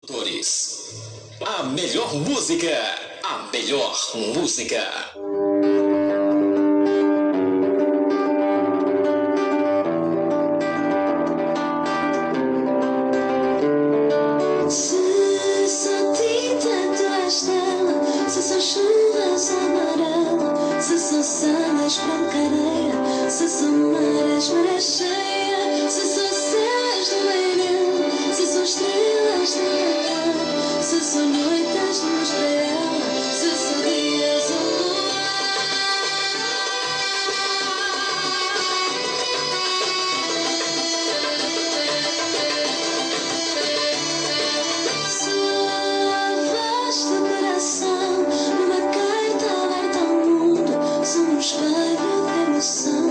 Produtores. A melhor música. A melhor música. Se só tinta tu és dela, se só chuvas amarela, se só sandas branca areia, se só mares maré cheia, se só céus de leirão, se só estrelas de Natal, se só noites de luz para ela, se só dias a lua. Lavaste o coração numa carta aberta ao mundo, sou um espelho de emoção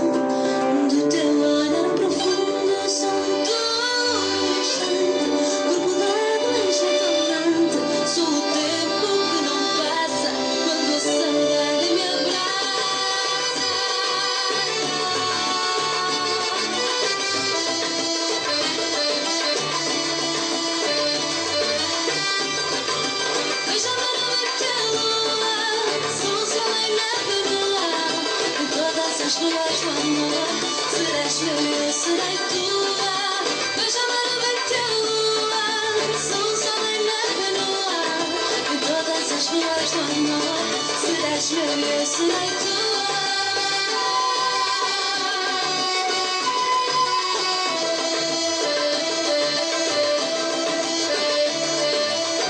do teu olhar profundo, sou um todo instante, corpo d'água em restaurante, sou o tempo que não passa quando a saudade me abraça. Beija-me no meio lua, sou o sol em neve no ar, em todas as ruas do amor, serás meu e eu serei tua. Beija-me no meio lua, sou o sol em neve no ar, em todas as ruas do amor, serás meu e eu serei tua.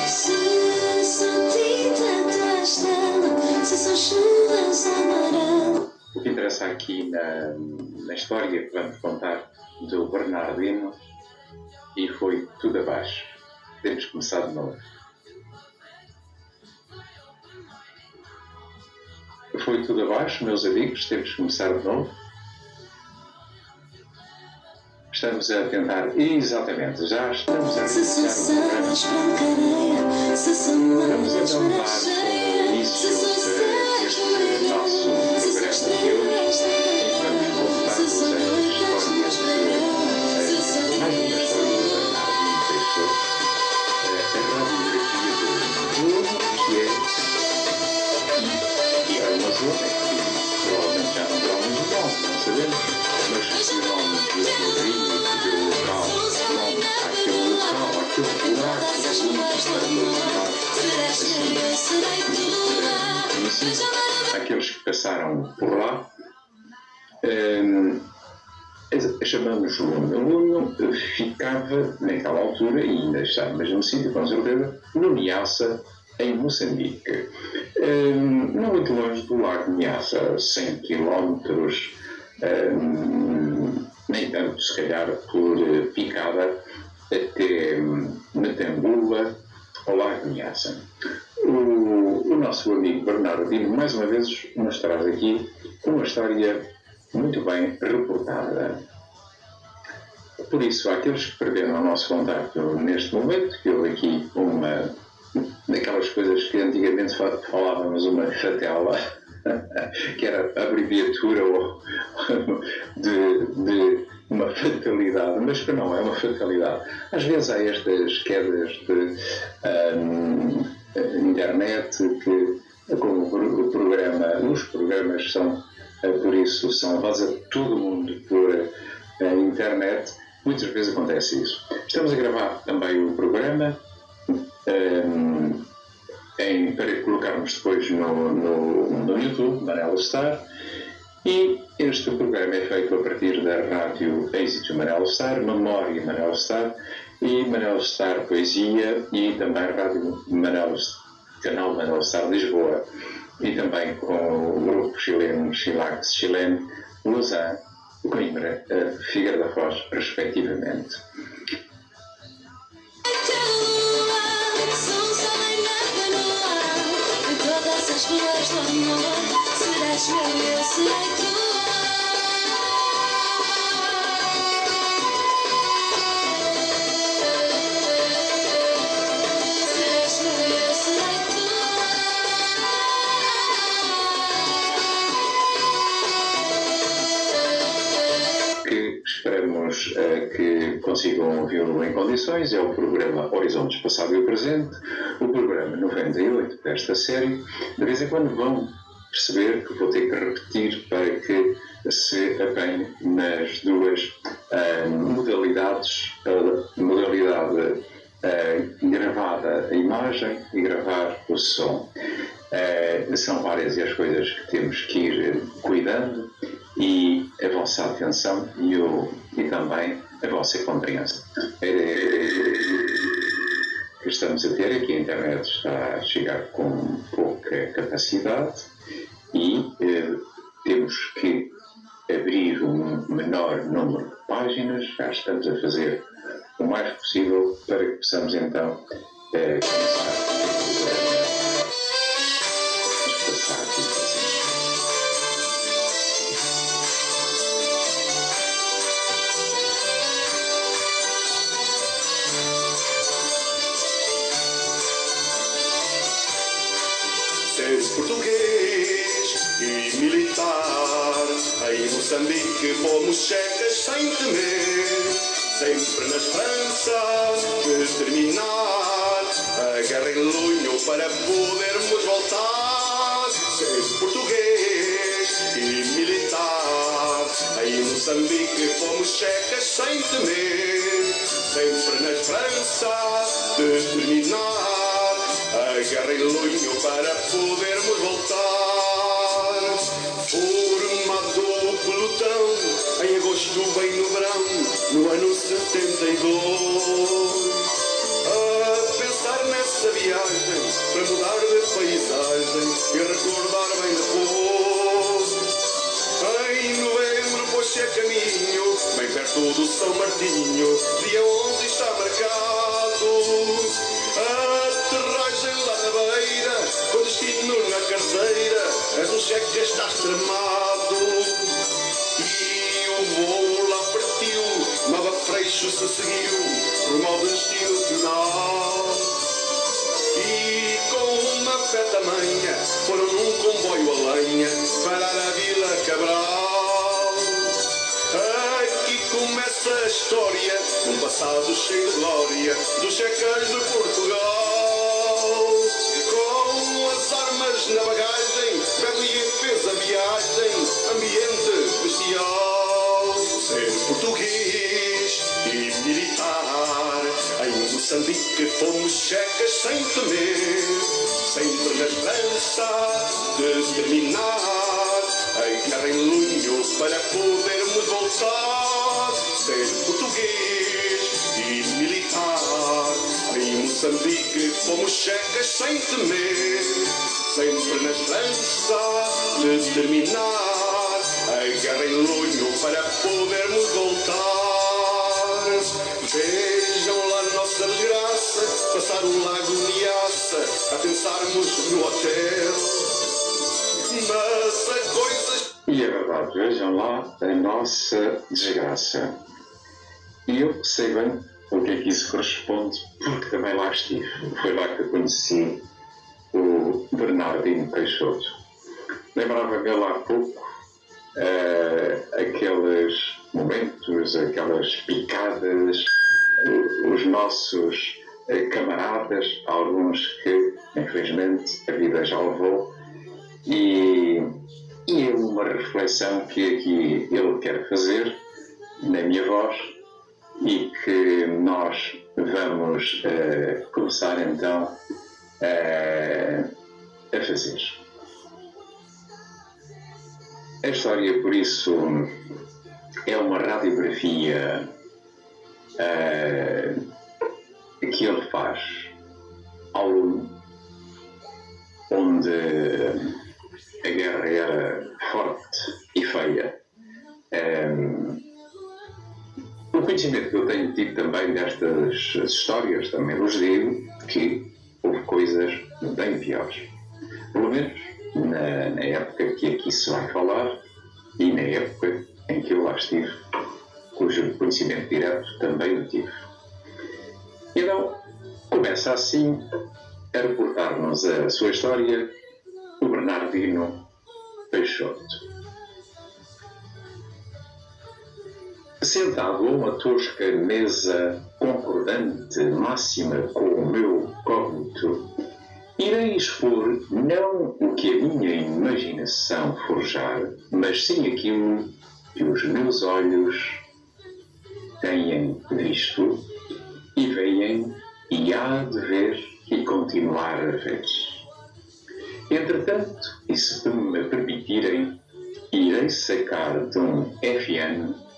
Se só tinta tu és dela, se só chuvas amarela. O que interessa aqui na história que vamos contar do Bernardino, e foi tudo abaixo. Temos que começar de novo. Foi tudo abaixo, meus amigos, temos que começar de novo. Estamos a tentar, exatamente, já estamos a Se só iniciar o sandas programa. branca areia, se só Vamos mares então maré dar sobre o cheia, início se só céus de deste nosso leirão, se só programa de estrelas hoje, de e vamos Natal, se só contar-vos a noites de história luz para ela, se só de mais uma dias a história do lua. Bernardino Peixoto, a radiografia do Bruno, que é uma zona que provavelmente já não terá muito nome, não sabemos, mas o nome do rio, do local, o nome àquele local, àquele buraco, aqueles que passaram por lá, chamamos Luno. Luno ficava, naquela altura, e ainda está no mesmo sítio, com certeza, no Niassa, em Moçambique. Não muito longe do lago Niassa, 100 km, nem tanto, se calhar, por picada, até Metembula, ao lago Niassa. O nosso amigo Bernardino, mais uma vez, nos traz aqui uma história muito bem reportada. Por isso, àqueles que perderam o nosso contacto neste momento, que houve aqui uma daquelas coisas que antigamente falávamos, uma fatela, que era a abreviatura de uma fatalidade, mas que não é uma fatalidade. Às vezes há estas quedas de internet que com o programa, os programas são, por isso, são voz a todo mundo por internet. Muitas vezes acontece isso. Estamos a gravar também o programa para colocarmos depois no YouTube, Manela Star, e este programa é feito a partir da rádio Êxito Manela Star, Memória Manela Star e Manela Star Poesia, e também a rádio Canal Manela Star Lisboa, e também com o grupo chileno Chilax Chileno, Lausanne, Coimbra, Figueira da Foz, respectivamente. Que esperamos que consiga consigam ouvi-lo em condições, é o programa Horizontes Passado e Presente, o programa 98 desta série. De vez em quando vão perceber que vou ter que repetir para que se apanhe nas duas modalidades, a modalidade gravada a imagem e gravar o som. São várias as coisas que temos que ir cuidando, e a vossa atenção e também a vossa compreensão. Que estamos a ter aqui, a internet está a chegar com pouca capacidade e temos que abrir um menor número de páginas. Já estamos a fazer o mais possível para que possamos então começar a passar aqui para cima. Seres português e militar, em Moçambique fomos checas sem temer, sempre na esperança de terminar a guerra em Lunho para podermos voltar. Seres português e militar, em Moçambique fomos checas sem temer, sempre na esperança de terminar a guerra em Lunho para podermos voltar. Formado o pelotão em agosto, bem no verão, no ano 72, a pensar nessa viagem para mudar de paisagem e recordar bem depois. Em novembro pôs-se a caminho, bem perto do São Martinho, dia 11 está marcado aterragem lá na beira, com destino na carteira, és um cheque que estás tramado. E o voo lá partiu, Nova Freixo se seguiu, rumo ao destino final. E com uma fé tamanha, foram num comboio a lenha, parar a Vila Cabral. Aqui começa a história, num passado cheio de glória, dos checas de Portugal. Com as armas na bagagem, Berlim fez a viagem, ambiente bestial. Ser português e militar, em Moçambique fomos checas sem temer, sempre na esperança de terminar a guerra em Lunho para podermos voltar. Ser português e militar, em Moçambique fomos checas sem temer, sempre na esperança de terminar a guerra em Lunho para podermos voltar. Vejam lá a nossa desgraça, passar o lago Niassa a pensarmos no hotel. Mas a coisa... E é verdade, vejam lá a nossa desgraça. E eu sei bem o que é que isso corresponde, porque também lá estive. Foi lá que eu conheci o Bernardino Peixoto. Lembrava-me lá há pouco aqueles momentos, aquelas picadas, os nossos camaradas, alguns que infelizmente a vida já levou, e é uma reflexão que aqui ele quer fazer na minha voz e que nós vamos começar então a fazer. A história, por isso, é uma radiografia que ele faz ao onde a guerra era forte e feia. O conhecimento que eu tenho tido também destas histórias também vos digo que houve coisas bem piores. Pelo menos na época que aqui se vai falar e na época em que eu lá estive, cujo conhecimento direto também o tive. Então, começa assim a reportar-nos a sua história o Bernardino Peixoto. sentado a uma tosca mesa concordante máxima com o meu cógnito, irei expor não o que a minha imaginação forjar, mas sim aquilo que os meus olhos têm visto e veem e há de ver e continuar a ver. Entretanto, e se me permitirem, irei sacar de um FN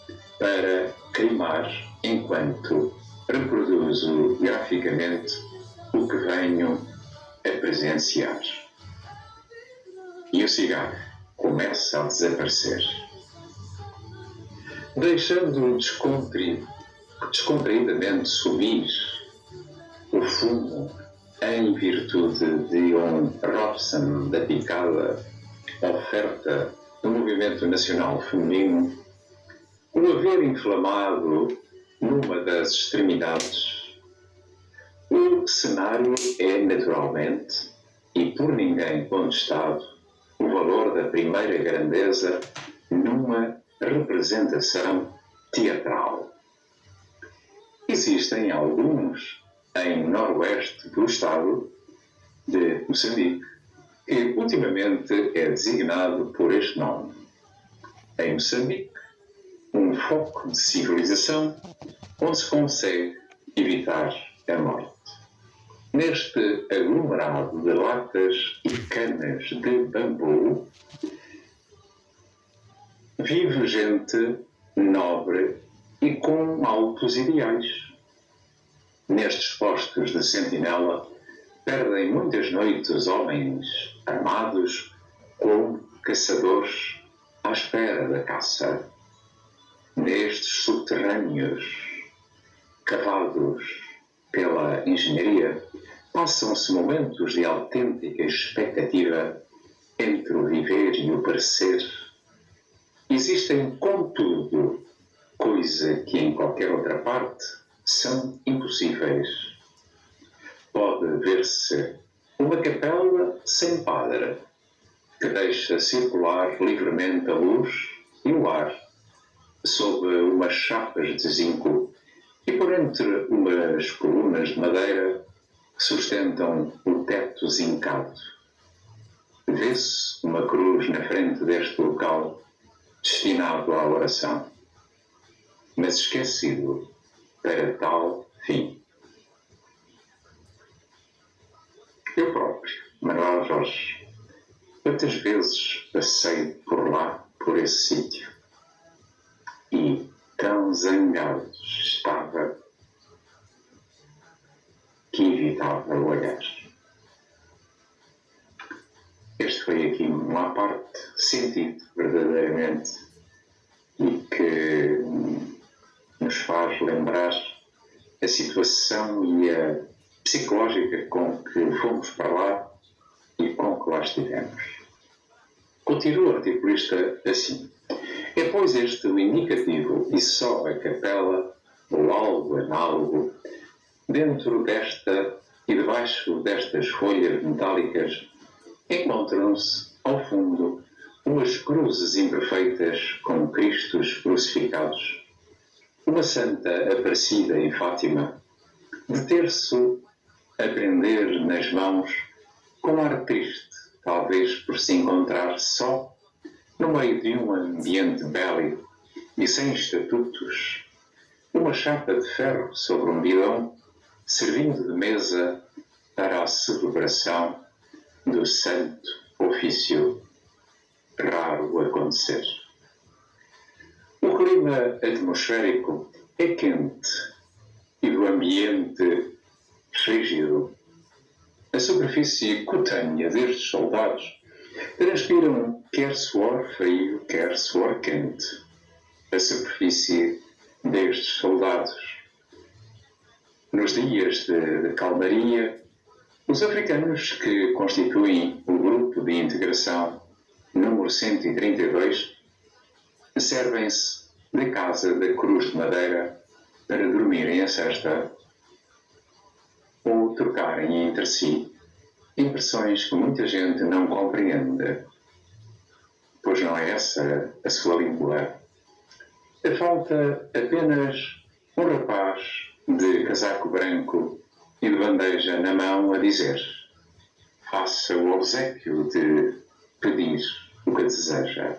para queimar enquanto reproduzo graficamente o que venho a presenciar. E o cigarro começa a desaparecer. Deixando descontraídamente subir o fumo em virtude de um Robson da picada oferta do movimento nacional feminino, o haver inflamado numa das extremidades, o cenário é naturalmente, e por ninguém contestado, o valor da primeira grandeza numa representação teatral. Existem alguns em noroeste do estado de Moçambique, que ultimamente é designado por este nome. Em Moçambique, um foco de civilização onde se consegue evitar a morte. Neste aglomerado de latas e canas de bambu, vive gente nobre e com altos ideais. Nestes postos de sentinela, perdem muitas noites homens armados como caçadores à espera da caça. Nestes subterrâneos, cavados pela engenharia, passam-se momentos de autêntica expectativa entre o viver e o parecer. Existem, contudo, coisa que em qualquer outra parte são impossíveis. Pode ver-se uma capela sem padre, que deixa circular livremente a luz e o ar, sob umas chapas de zinco e por entre umas colunas de madeira que sustentam o teto zincado. Vê-se uma cruz na frente deste local destinado à oração, mas esquecido para tal fim. Eu próprio, Manuel Jorge, quantas vezes passei por lá, por esse sítio, e tão zangado estava que evitava olhar. Este foi aqui uma parte sentido verdadeiramente e que nos faz lembrar a situação e a psicológica com que fomos para lá e com que lá estivemos. Continua o articulista assim. É, pois, este o indicativo e só a capela, ou algo análogo, dentro desta e debaixo destas folhas metálicas, encontram-se, ao fundo, umas cruzes imperfeitas com Cristos crucificados, uma santa aparecida em Fátima, de terço a prender nas mãos, com ar triste, talvez por se encontrar só, no meio de um ambiente bélico e sem estatutos, uma chapa de ferro sobre um bidão, servindo de mesa para a celebração do santo ofício, raro acontecer. O clima atmosférico é quente e do ambiente rígido. A superfície cutânea destes soldados transpiram quer suor frio, quer suor quente. A superfície destes soldados. Nos dias de calmaria, os africanos que constituem o grupo de integração número 132 servem-se da casa da Cruz de Madeira para dormirem a cesta ou trocarem entre si impressões que muita gente não compreende, pois não é essa a sua língua. falta apenas um rapaz de casaco branco e de bandeja na mão a dizer: faça o obséquio de pedir o que deseja.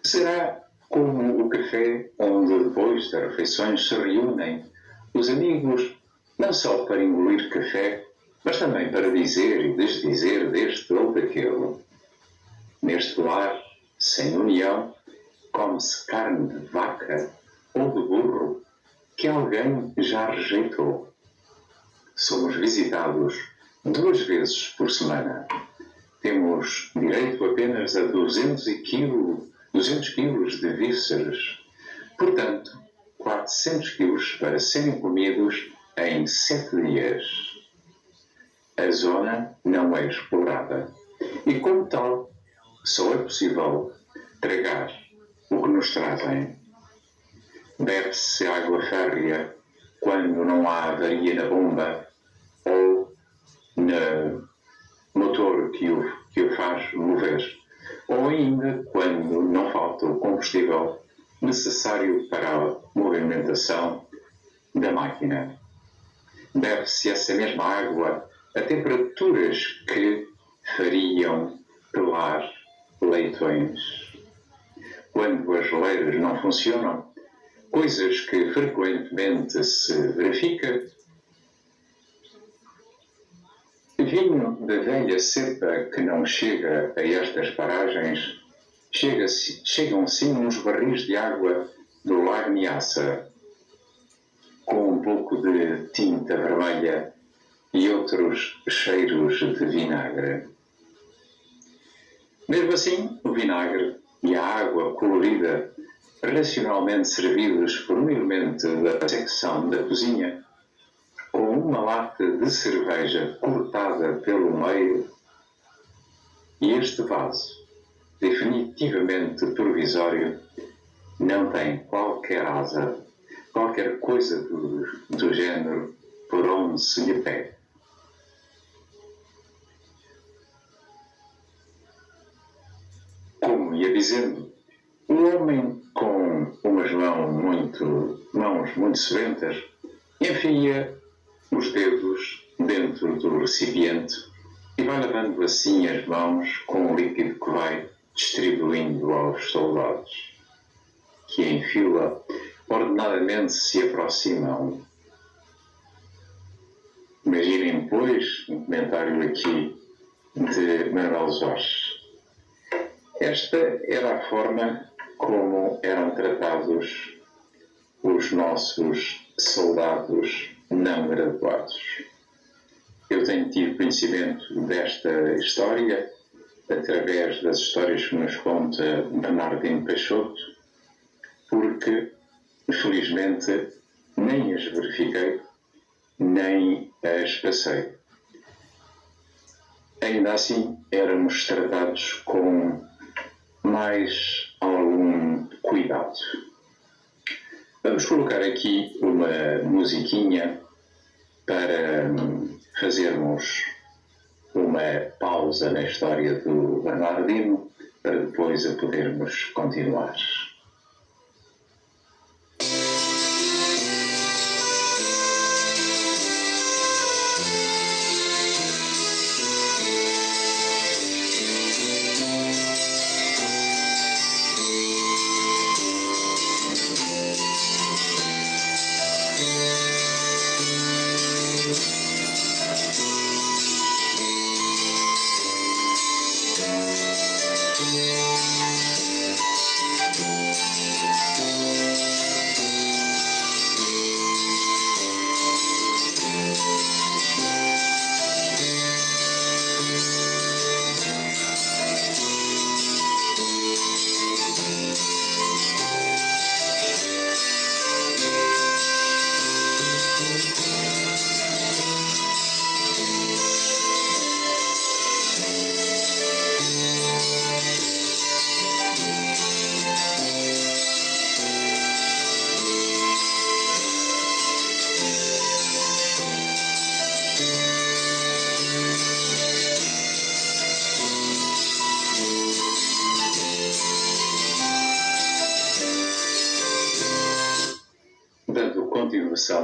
Será como o café onde, depois das refeições, se reúnem os amigos não só para engolir café, mas também para dizer e desdizer deste ou daquele. Neste lar, sem união, come-se carne de vaca ou de burro que alguém já rejeitou. Somos visitados 2 vezes por semana. Temos direito apenas a 200 quilos de vísceras. Portanto, 400 quilos para serem comidos em 7 dias. A zona não é explorada e, como tal, só é possível tragar o que nos trazem. Bebe-se água férrea quando não há avaria na bomba ou no motor que o faz mover, ou ainda quando não falta o combustível necessário para a movimentação da máquina. Bebe-se essa mesma água a temperaturas que fariam pelar leitões. Quando as geleiras não funcionam, coisas que frequentemente se verifica, vinho da velha cepa que não chega a estas paragens, chegam sim uns barris de água do Lago Miassa, com um pouco de tinta vermelha e outros cheiros de vinagre. Mesmo assim, o vinagre e a água colorida, racionalmente servidos por um elemento da secção da cozinha, com uma lata de cerveja cortada pelo meio, e este vaso, definitivamente provisório, não tem qualquer asa, qualquer coisa do género por onde se lhe pede. Como ia dizendo, um homem com umas mãos muito sedentas enfia os dedos dentro do recipiente e vai lavando assim as mãos com o líquido que vai distribuindo aos soldados, que em fila ordenadamente se aproximam. Imaginem, pois, um comentário aqui de Manuel Jorge. Esta era a forma como eram tratados os nossos soldados não graduados. Eu tenho tido conhecimento desta história através das histórias que nos conta Bernardino Peixoto, porque, felizmente, nem as verifiquei, nem as passei. Ainda assim, éramos tratados com mais algum cuidado. Vamos colocar aqui uma musiquinha para fazermos uma pausa na história do Bernardino, para depois a podermos continuar.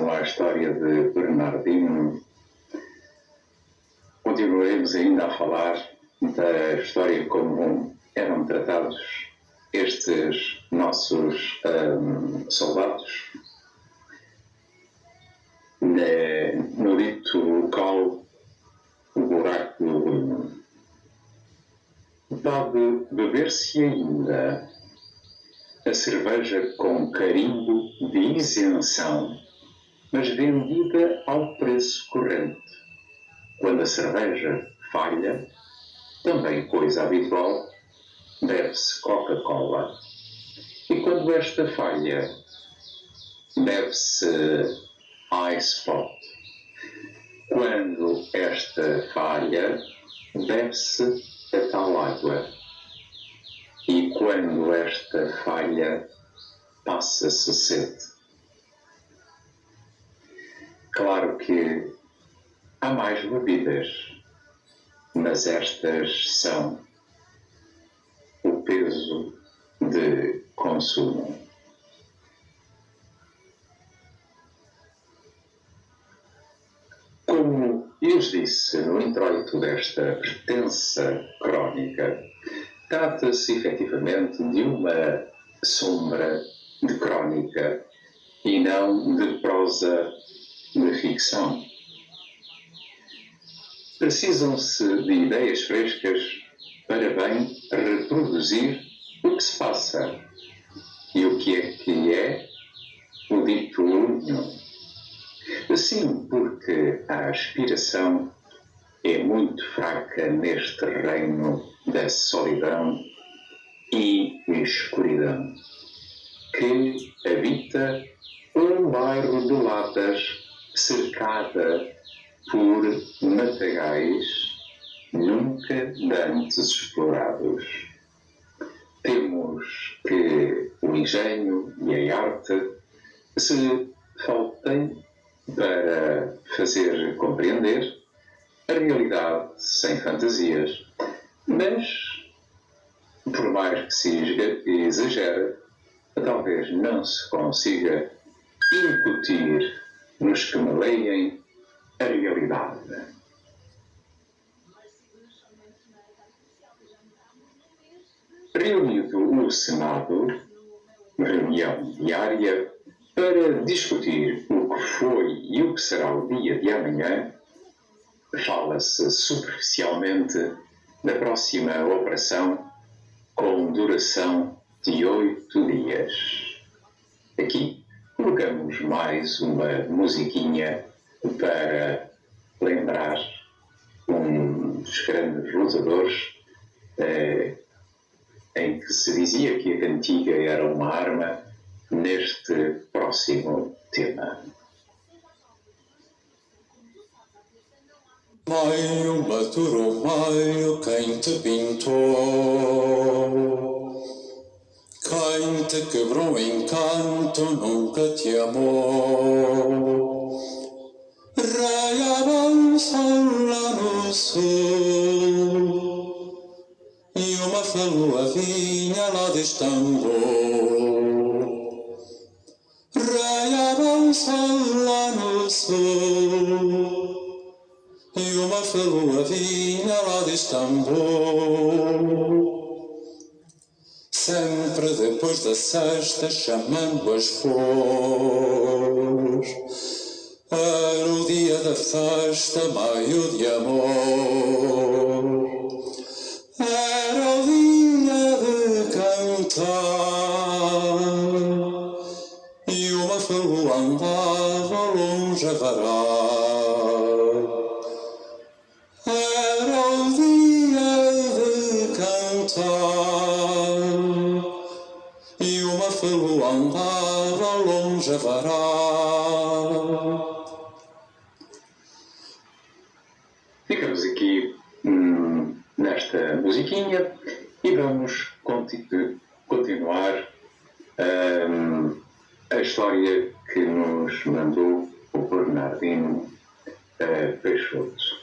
relação à história de Bernardino, continuaremos ainda a falar da história como eram tratados estes nossos soldados no dito local, o buraco do Lume. Pode beber-se ainda a cerveja com carimbo de isenção, mas vendida ao preço corrente. Quando a cerveja falha, também coisa habitual, bebe-se Coca-Cola. E quando esta falha, bebe-se Ice Pot. Quando esta falha, bebe-se a tal água. E quando esta falha, passa-se sede. Claro que há mais bebidas, mas estas são o peso de consumo. Como eu os disse no introito desta extensa crónica, trata-se efetivamente de uma sombra de crónica e não de prosa de ficção. Precisam-se de ideias frescas para bem reproduzir o que se passa e o que é o dito lunho. Assim, porque a aspiração é muito fraca neste reino da solidão e escuridão, que habita um bairro de latas cercada por matagais nunca dantes explorados. Temos que o engenho e a arte se faltem para fazer compreender a realidade sem fantasias, mas, por mais que se exagere, talvez não se consiga incutir nos que maleiem a realidade. Reunido o Senado, reunião diária, para discutir o que foi e o que será o dia de amanhã, fala-se superficialmente da próxima operação com duração de 8 dias. Aqui colocamos mais uma musiquinha para lembrar um dos grandes lutadores em que se dizia que a cantiga era uma arma neste próximo tema. Maio maturou, maio, quem te pintou? Quem te quebrou o encanto nunca te amou. Raia avança lá no sul e uma falua vinha lá destambou. Raia avança lá no sul e uma falua vinha lá de Istambul. Sempre depois da sexta, chamando as flores, era o dia da festa, maio de amor. Era o dia de cantar e uma falua andava longe a varar. Era o dia de cantar e uma falua andava longe a varar. Ficamos aqui nesta musiquinha e vamos continuar a história que nos mandou o Bernardino Peixoto.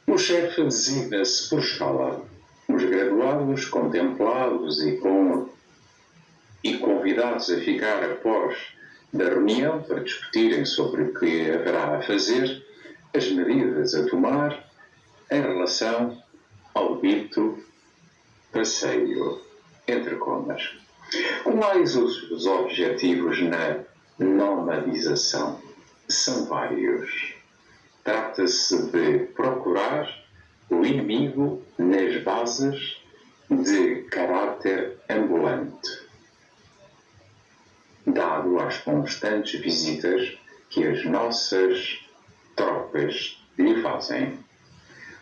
O chefe designa-se por escala. Os graduados, contemplados e com e convidados a ficar após da reunião para discutirem sobre o que haverá a fazer, as medidas a tomar em relação ao dito passeio, entre comas. Quais os objetivos na nomadização? São vários. Trata-se de procurar o inimigo nas bases de caráter ambulante, dado às constantes visitas que as nossas tropas lhe fazem.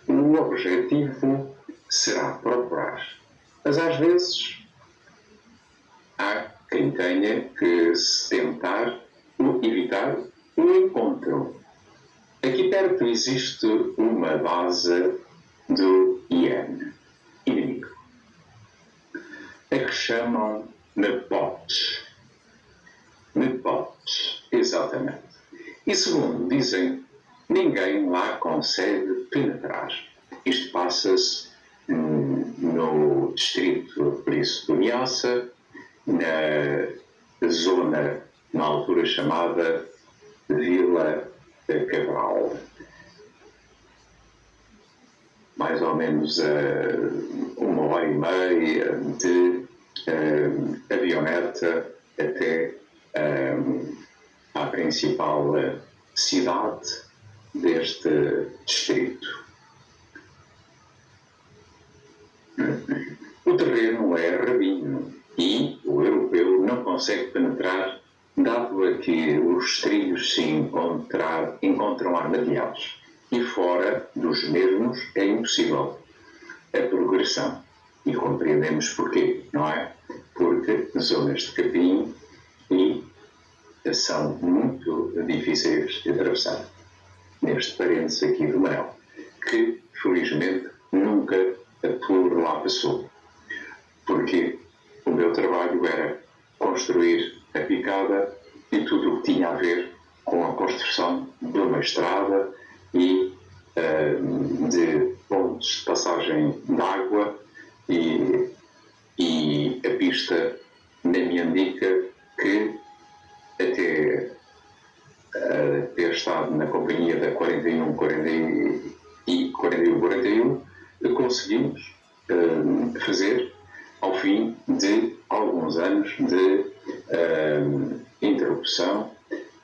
O objetivo será procurar, mas às vezes há quem tenha que se tentar evitar o encontro. Aqui perto existe uma base do IN, inimigo, a que chamam Mepotes. Mepotes, exatamente. E segundo dizem, ninguém lá consegue penetrar. Isto passa-se no distrito, por isso, do Niassa, na zona, na altura chamada Vila Cabral. Mais ou menos 1h30 de avioneta até à principal cidade deste distrito. O terreno é rabinho e o europeu não consegue penetrar, dado a que os trilhos se encontram armadilhados e fora dos mesmos é impossível a progressão. E compreendemos porquê, não é? Porque zonas de capim e são muito difíceis de atravessar. Neste parênteses aqui do Manel, que felizmente nunca por lá passou. Porque o meu trabalho era construir a picada e tudo o que tinha a ver com a construção de uma estrada e de pontos de passagem de água e a pista na Miandica, que até ter estado na companhia da 41-41 conseguimos fazer ao fim de alguns anos de interrupção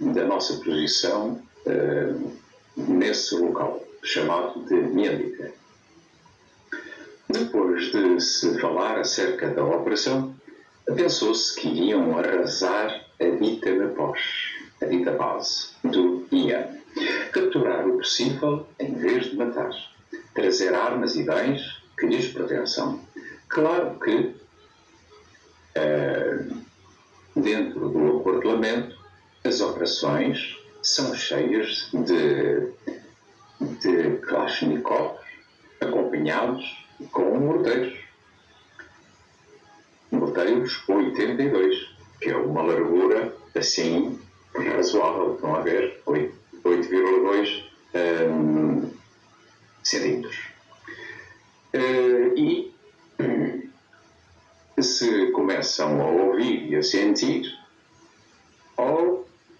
da nossa posição nesse local, chamado de Miandica. Depois de se falar acerca da operação, pensou-se que iriam arrasar a dita a dita base do IAN, capturar o possível em vez de matar, trazer armas e bens que lhes pertençam. Claro que, dentro do acordelamento, as operações são cheias de Kalashnikov acompanhados com morteiros. Morteiros 82, que é uma largura assim razoável, estão a ver, 8,2 centímetros. E se começam a ouvir e a sentir,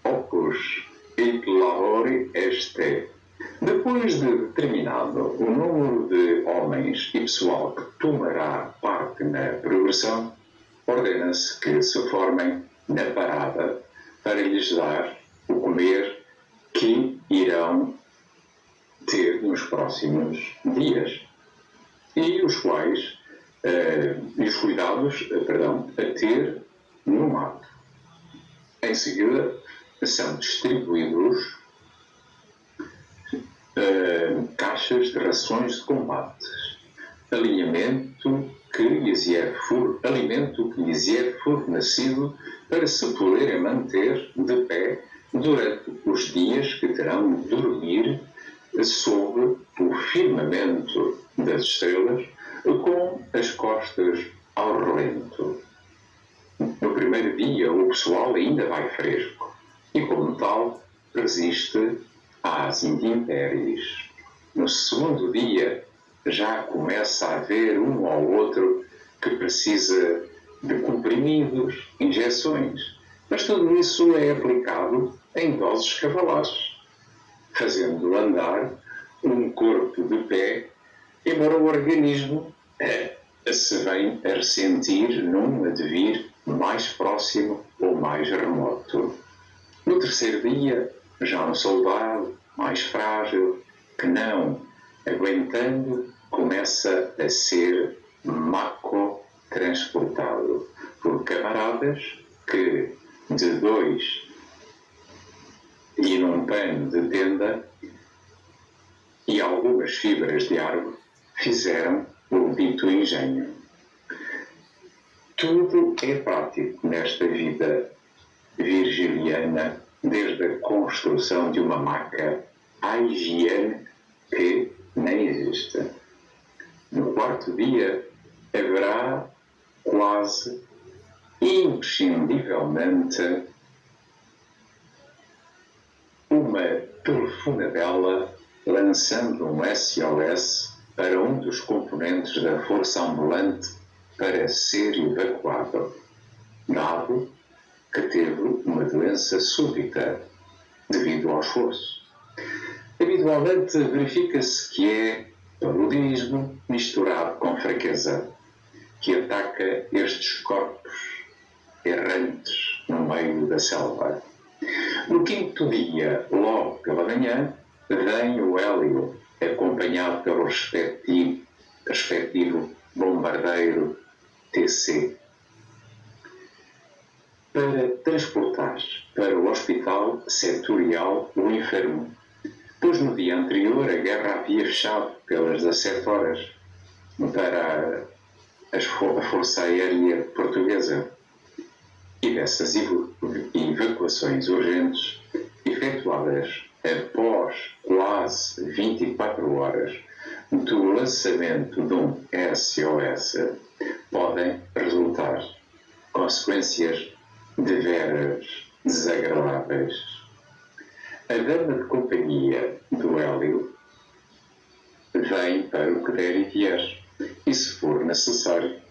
opus et labore este. Depois de determinado o número de homens e pessoal que tomará parte na progressão, ordena-se que se formem na parada para lhes dar o comer que irão ter nos próximos dias e os quais os cuidados a ter no mato. Em seguida são distribuídos caixas de rações de combate, alimento que lhes é fornecido para se poderem manter de pé durante os dias que terão de dormir sob o firmamento das estrelas, com as costas ao relento. No primeiro dia o pessoal ainda vai fresco e, como tal, resiste às intempéries. No segundo dia já começa a haver um ou outro que precisa de comprimidos, injeções, mas tudo isso é aplicado em doses cavalares, fazendo andar um corpo de pé, embora o organismo se venha a ressentir num advir mais próximo ou mais remoto. No terceiro dia, já um soldado mais frágil, que não aguentando, começa a ser transportado por camaradas que de dois e num pano de tenda e algumas fibras de árvore fizeram o dito engenho. Tudo é prático nesta vida virgiliana, desde a construção de uma maca à higiene que nem existe. No quarto dia haverá quase imprescindivelmente uma telefonadela lançando um SOS para um dos componentes da força ambulante para ser evacuado, dado que teve uma doença súbita devido ao esforço. Habitualmente verifica-se que é paludismo misturado com fraqueza, que ataca estes corpos errantes no meio da selva. No quinto dia, logo pela manhã, vem o Hélio, acompanhado pelo respectivo bombardeiro TC, para transportar para o hospital setorial o enfermo, pois no dia anterior a guerra havia fechado pelas 17 horas para a Força Aérea Portuguesa, e dessas evacuações urgentes, efetuadas após quase 24 horas do lançamento de um SOS, podem resultar consequências deveras desagradáveis. A dama de companhia do Hélio vem para o que der e vier, e se for necessário,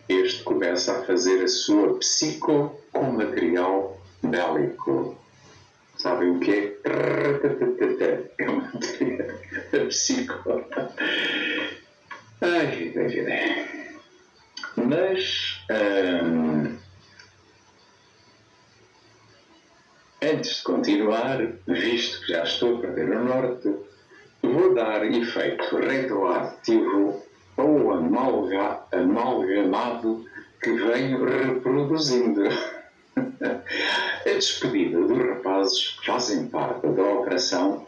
este começa a fazer a sua psico com material bélico. Sabem o que é? É uma material psico. Ai, vida. Mas antes de continuar, visto que já estou a perder o norte, vou dar efeito retroativo ao amalgamado que venho reproduzindo. A despedida dos rapazes que fazem parte da operação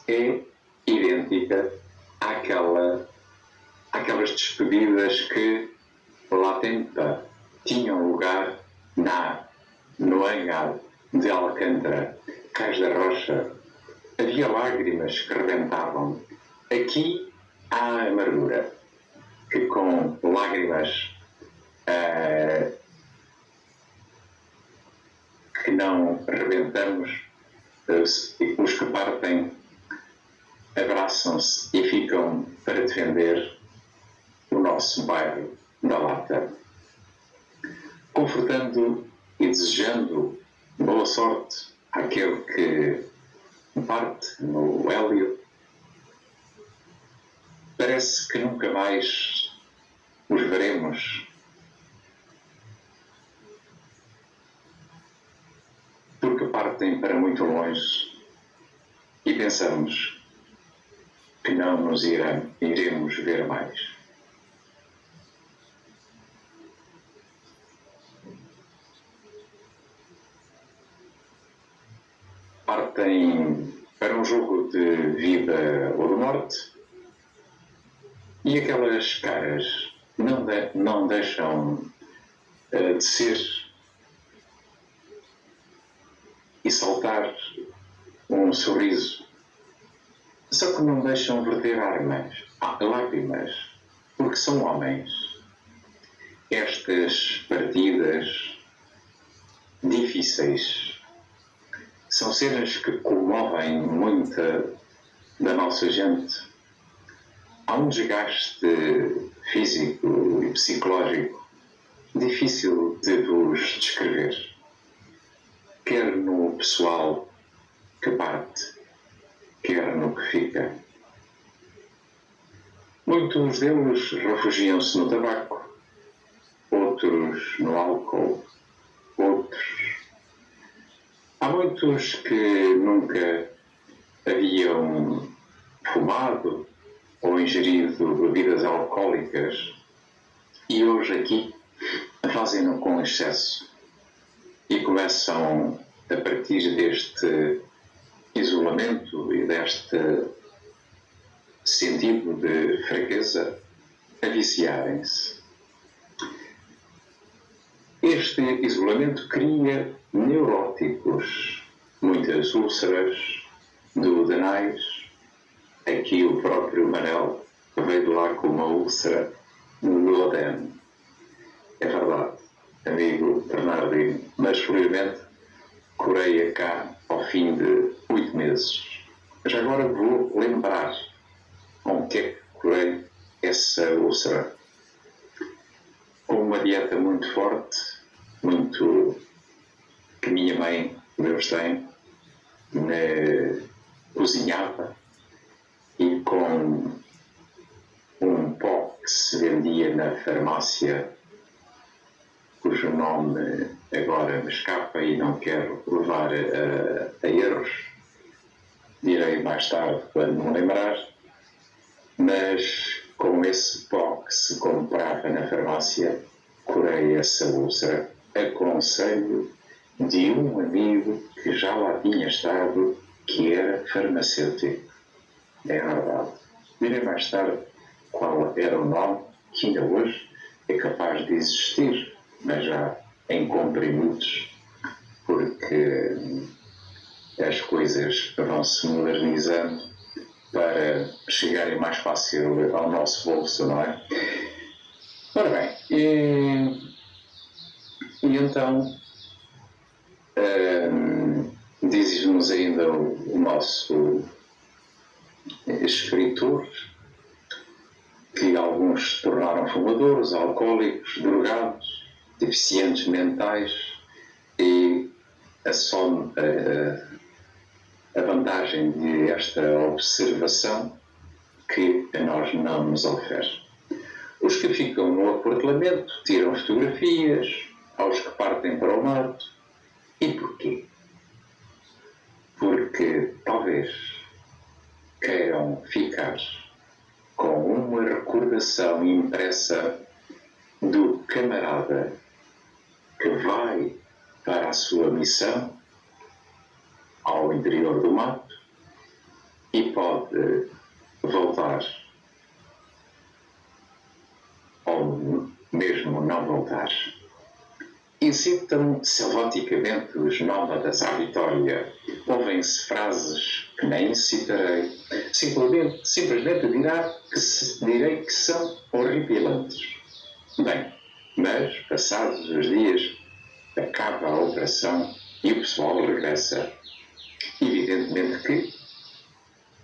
é idêntica àquelas despedidas que lá dentro tinham lugar no hangar de Alcântara, Cais da Rocha. Havia lágrimas que rebentavam. Aqui há amargura, que com lágrimas que não rebentamos, os que partem abraçam-se e ficam para defender o nosso bairro da Lata, confortando e desejando boa sorte àquele que parte no Hélio. Parece que nunca mais os veremos, porque partem para muito longe e pensamos que não nos iremos ver mais. Partem para um jogo de vida ou de morte, e aquelas caras não deixam de ser e saltar um sorriso, só que não deixam verter lágrimas, porque são homens. Estas partidas difíceis são cenas que comovem muita da nossa gente. Há um desgaste físico e psicológico difícil de vos descrever, quer no pessoal que parte, quer no que fica. Muitos deles refugiam-se no tabaco, outros no álcool, outros. Há muitos que nunca haviam fumado ou ingerido bebidas alcoólicas e hoje aqui fazem-no com excesso e começam, a partir deste isolamento e deste sentido de fraqueza, a viciarem-se. Este isolamento cria neuróticos, muitas úlceras, duodenais. Aqui o próprio Manel veio lá com uma úlcera no duodeno. É verdade, amigo Bernardino, mas felizmente curei-a cá ao fim de 8 meses. Mas agora vou lembrar com o que é que curei essa úlcera. Com uma dieta muito forte, muito que minha mãe, Deus tem, cozinhava, e com um pó que se vendia na farmácia, cujo nome agora me escapa e não quero levar a erros, direi mais tarde quando me lembrar, mas com esse pó que se comprava na farmácia, curei essa úlcera. Aconselho de um amigo que já lá tinha estado, que era farmacêutico. É verdade. Direi mais tarde qual era o nome, que ainda hoje é capaz de existir, mas já em comprimidos, porque as coisas vão se modernizando para chegarem mais fácil ao nosso bolso, não é? Ora bem, e então diz-nos ainda o nosso escritor que alguns se tornaram fumadores, alcoólicos, drogados, deficientes mentais, e a vantagem de esta observação que a nós não nos ofere. Os que ficam no aportelamento tiram fotografias, aos que partem para o mato. E porquê? Porque talvez queiram ficar com uma recordação impressa do camarada que vai para a sua missão ao interior do mato e pode voltar ou mesmo não voltar. Incitam selvaticamente os nómadas à vitória. Ouvem-se frases que nem citarei. Simplesmente direi que são horripilantes. Bem, mas passados os dias acaba a operação e o pessoal regressa. Evidentemente que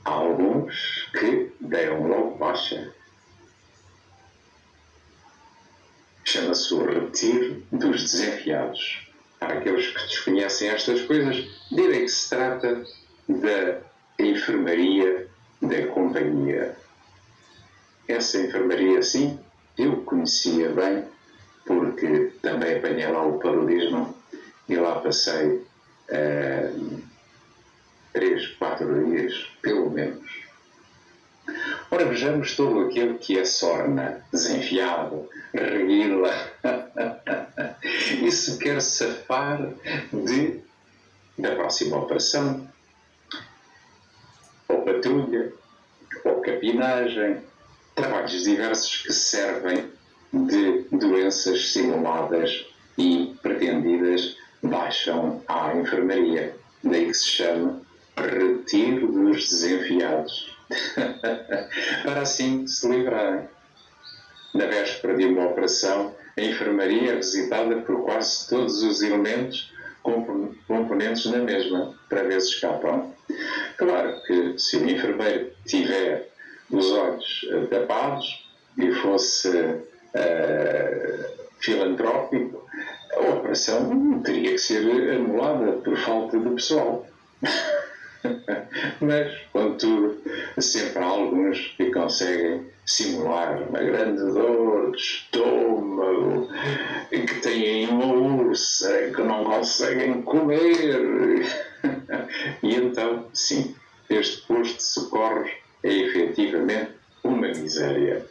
há alguns que deram logo baixa. Chama-se o retiro dos desenfiados. Para aqueles que desconhecem estas coisas, direi que se trata da enfermaria da companhia. Essa enfermaria, sim, eu conhecia bem, porque também apanhei lá o paludismo e lá passei 3, 4 dias, pelo menos. Ora, vejamos todo aquele que é sorna, desenfiado, reguila, e se quer safar da próxima operação, ou patrulha, ou capinagem, trabalhos diversos que servem de doenças simuladas e pretendidas baixam à enfermaria. Daí que se chama retiro dos desenfiados. Para assim se livrarem. Na véspera de uma operação, a enfermaria é visitada por quase todos os elementos componentes na mesma, para ver se escapam. Claro que se o enfermeiro tiver os olhos tapados e fosse filantrópico, a operação teria que ser anulada por falta de pessoal. Mas, contudo, sempre há alguns que conseguem simular uma grande dor de estômago, que têm uma úlcera, que não conseguem comer. E então, sim, este posto de socorros é efetivamente uma miséria.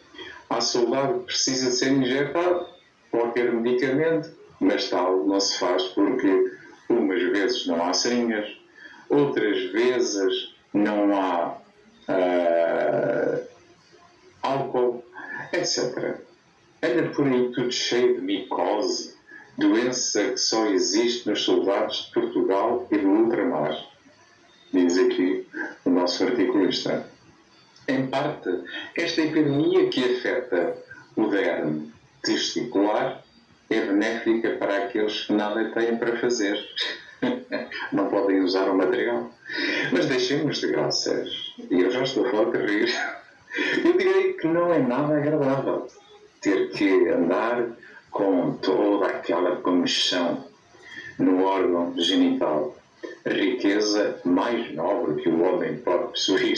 Há soldado que precisa ser injetado qualquer medicamento, mas tal não se faz porque umas vezes não há seringas, outras vezes não há álcool, etc. Anda por aí tudo cheio de micose, doença que só existe nos soldados de Portugal e do ultramar, diz aqui o nosso articulista. Em parte, esta epidemia que afeta o derme testicular é benéfica para aqueles que nada têm para fazer. Não podem usar o material. Mas deixemos de graças. E eu já estou farto de rir. Eu direi que não é nada agradável ter que andar com toda aquela comichão no órgão genital. A riqueza mais nobre que o homem pode possuir.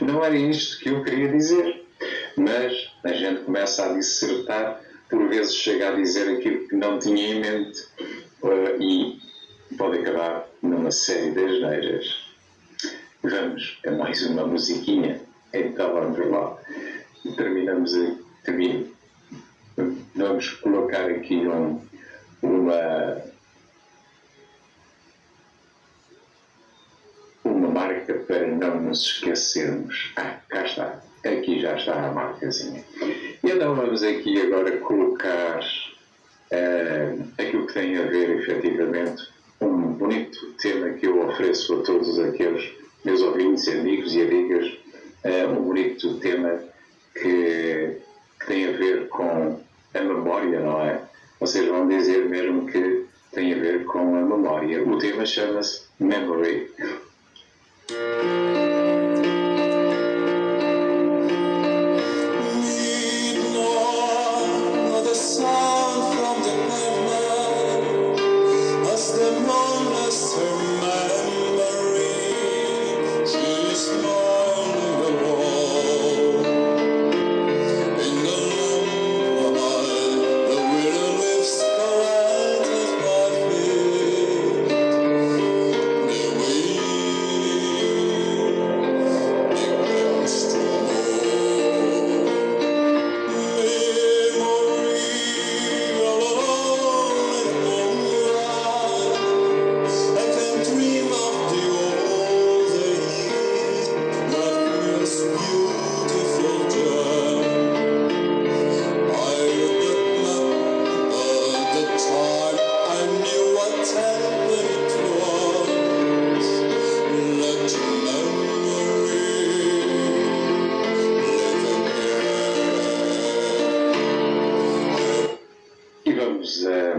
Não era isto que eu queria dizer, mas a gente começa a dissertar, por vezes chega a dizer aquilo que não tinha em mente e pode acabar numa série de asneiras. Vamos a mais uma musiquinha, então vamos lá. Terminamos aí. Vamos colocar aqui uma marca para não nos esquecermos. Cá está. Aqui já está a marcazinha. E então vamos aqui agora colocar aquilo que tem a ver, efetivamente, um bonito tema que eu ofereço a todos aqueles meus ouvintes, amigos e amigas, um bonito tema que tem a ver com a memória, não é? Vocês vão dizer mesmo que tem a ver com a memória. O tema chama-se Memory.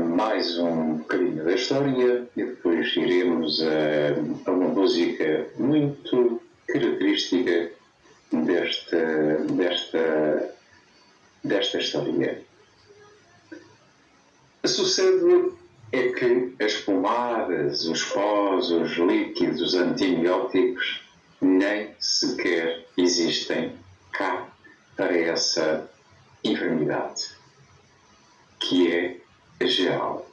Mais um bocadinho da história e depois iremos a uma música muito característica desta história. Sucede é que as pomadas, os pós, os líquidos antibióticos nem sequer existem cá para essa enfermidade, que é geral.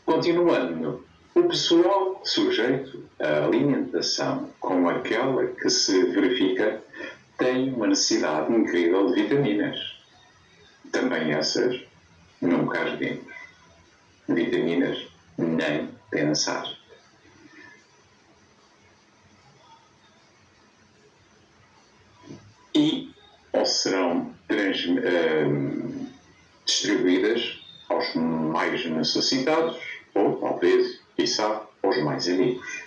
Continuando, o pessoal sujeito à alimentação com aquela que se verifica tem uma necessidade incrível de vitaminas. Também essas nunca as vimos. Vitaminas nem pensar. E ou serão distribuídas aos mais necessitados, ou talvez, quiçá, aos mais amigos.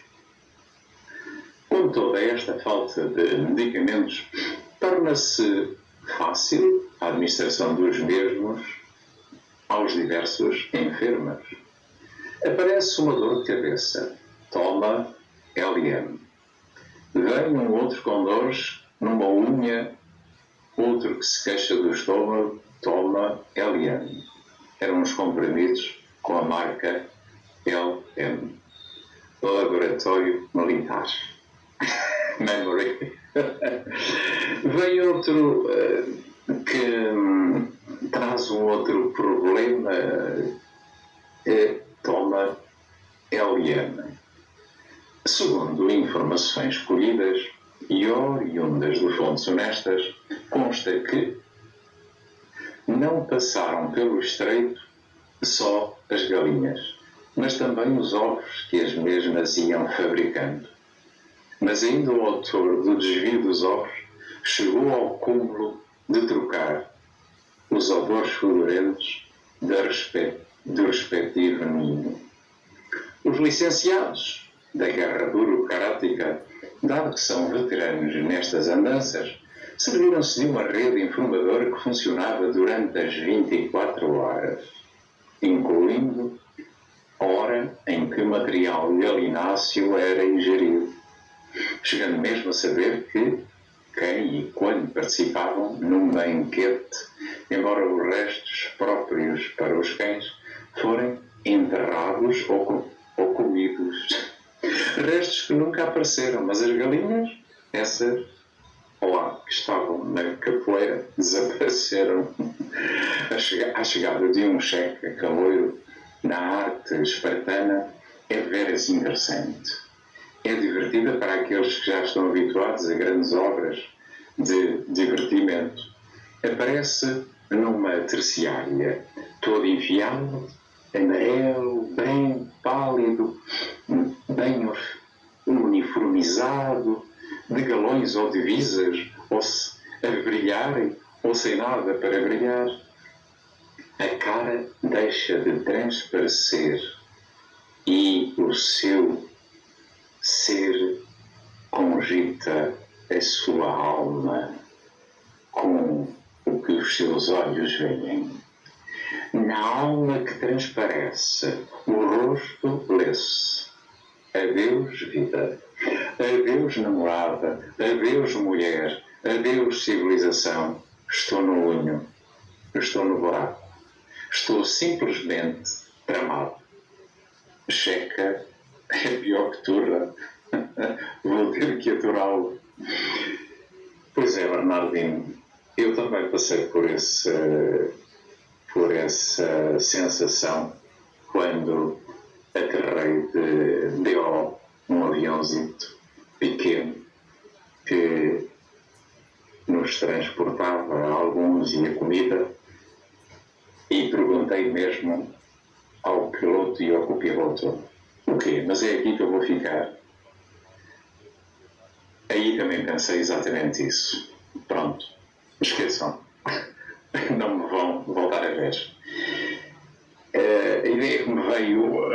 Com toda esta falta de medicamentos, torna-se fácil a administração dos mesmos aos diversos enfermos. Aparece uma dor de cabeça, toma LM. Vem um outro com dores numa unha, outro que se queixa do estômago, Toma LM. Eram uns comprimidos com a marca LM. Laboratório Militar. Memory. Veio outro que traz um outro problema. Toma LM. Segundo informações colhidas e oriundas de fontes honestas, consta que não passaram pelo estreito só as galinhas, mas também os ovos que as mesmas iam fabricando. Mas ainda o autor do desvio dos ovos chegou ao cúmulo de trocar os odores fedorentos do respectivo ninho. Os licenciados da guerra burocrática, dado que são veteranos nestas andanças, serviram-se de uma rede informadora que funcionava durante as 24 horas, incluindo a hora em que o material galináceo era ingerido, chegando mesmo a saber que quem e quando participavam num banquete, embora os restos próprios para os cães forem enterrados ou comidos. Restos que nunca apareceram, mas as galinhas, essas lá que estavam na capoeira, desapareceram. À chegada de um cheque a caloiro na arte espartana é veras interessante. É divertida para aqueles que já estão habituados a grandes obras de divertimento. Aparece numa terciária, todo enfiado, amarelo, bem pálido, bem uniformizado, de galões ou divisas, ou a brilharem, ou sem nada para brilhar. A cara deixa de transparecer e o seu ser congita a sua alma com o que os seus olhos veem. Na alma que transparece, o rosto lê-se: adeus vida, adeus namorada, adeus mulher, adeus civilização. Estou no unho, estou no buraco, estou simplesmente tramado. Checa é pior que turra. Vou ter que aturá-lo. Pois é, Bernardino, eu também passei por essa sensação quando aterrei de DO, um aviãozito pequeno que nos transportava a alguns e a comida, e perguntei mesmo ao piloto e ao copiloto: o quê? Mas é aqui que eu vou ficar? Aí também pensei exatamente isso. Pronto, esqueçam. Não me vão voltar a ver. A ideia que me veio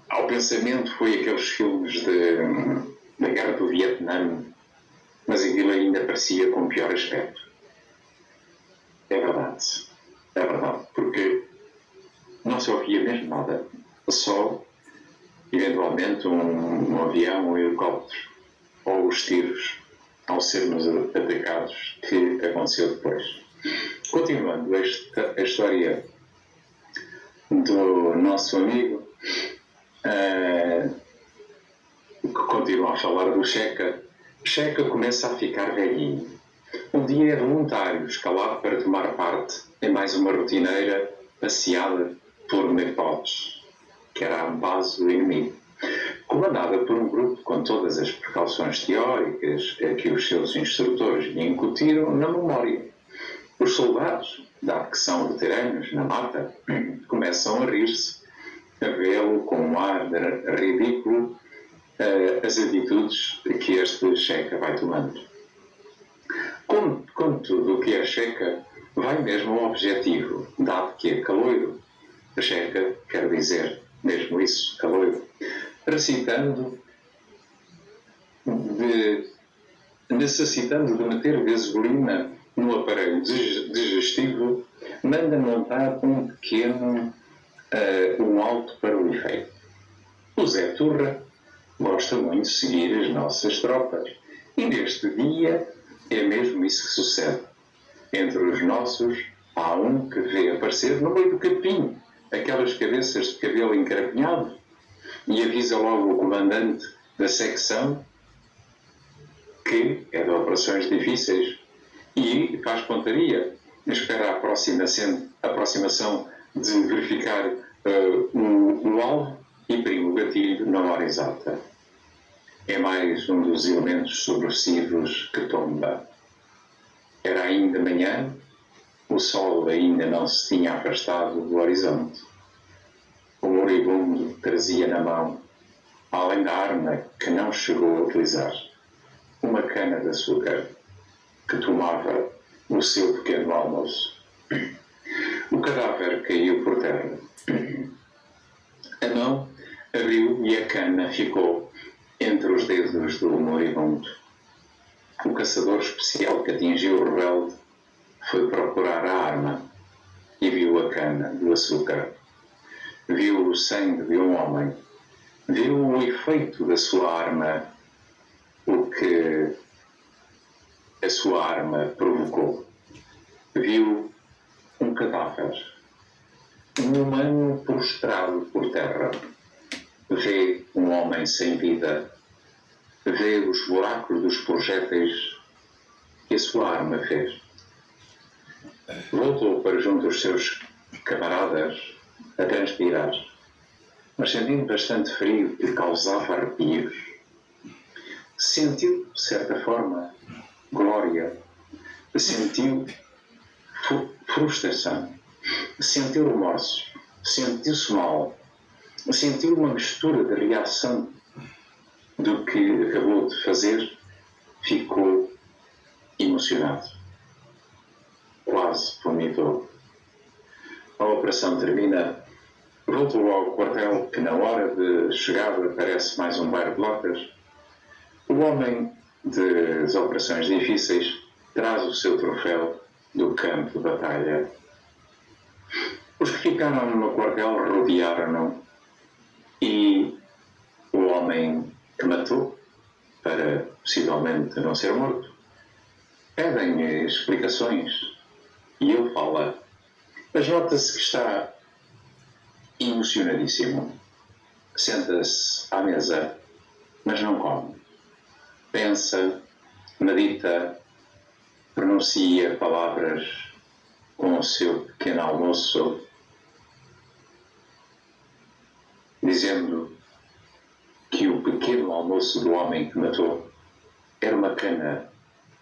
ao pensamento foi aqueles filmes da Guerra do Vietnã, mas aquilo ainda parecia com pior aspecto. É verdade, porque não se ouvia mesmo nada, só eventualmente um avião, um helicóptero, ou os tiros ao sermos atacados, que aconteceu depois. Continuando a história do nosso amigo, que continua a falar do Checa. Checa começa a ficar velhinho. Um dia é voluntário, escalado para tomar parte em mais uma rotineira passeada por Nepotes, que era a base do inimigo, comandada por um grupo com todas as precauções teóricas que os seus instrutores lhe incutiram na memória. Os soldados, dado que são veteranos na mata, começam a rir-se, a vê-lo com um ar ridículo as atitudes que este Checa vai tomando. Como tudo o que é Checa vai mesmo ao objetivo, dado que é caloiro. Checa quer dizer mesmo isso, caloiro. Necessitando de meter gasolina no aparelho digestivo, manda montar um pequeno alto para o efeito. O Zé Turra gosta muito de seguir as nossas tropas, e neste dia é mesmo isso que sucede. Entre os nossos Há um que vê aparecer no meio do capim aquelas cabeças de cabelo encarapinhado e avisa logo o comandante da secção que é de operações difíceis e faz pontaria. Espera a aproximação de verificar o alvo e prima o gatilho na hora exata. É mais um dos elementos subversivos que tomba. Era ainda manhã, o sol ainda não se tinha afastado do horizonte. O moribundo trazia na mão, além da arma que não chegou a utilizar, uma cana de açúcar que tomava o seu pequeno almoço. O cadáver caiu por terra. A mão abriu e a cana ficou entre os dedos do moribundo. O caçador especial que atingiu o rebelde foi procurar a arma e viu a cana do açúcar. Viu o sangue de um homem. Viu o efeito da sua arma, o que a sua arma provocou. Viu um cadáver, um humano prostrado por terra. Vê um homem sem vida. Vê os buracos dos projéteis que a sua arma fez. Voltou para junto dos seus camaradas a transpirar, mas sentindo bastante frio que causava arrepios. Sentiu, de certa forma, glória. Sentiu frustração. Sentiu remorso. Sentiu-se mal. Sentiu uma mistura de reação do que acabou de fazer. Ficou emocionado. Quase vomitou. A operação termina. Voltou ao quartel que na hora de chegada parece mais um bairro de lotas. O homem das operações difíceis traz o seu troféu do campo de batalha. Os que ficaram no quartel rodearam-no e o homem que matou, para possivelmente não ser morto, pedem explicações e ele fala, mas nota-se que está emocionadíssimo. Senta-se à mesa, mas não come. Pensa, medita, pronuncia palavras com o seu pequeno almoço, dizendo que o pequeno almoço do homem que matou era uma cana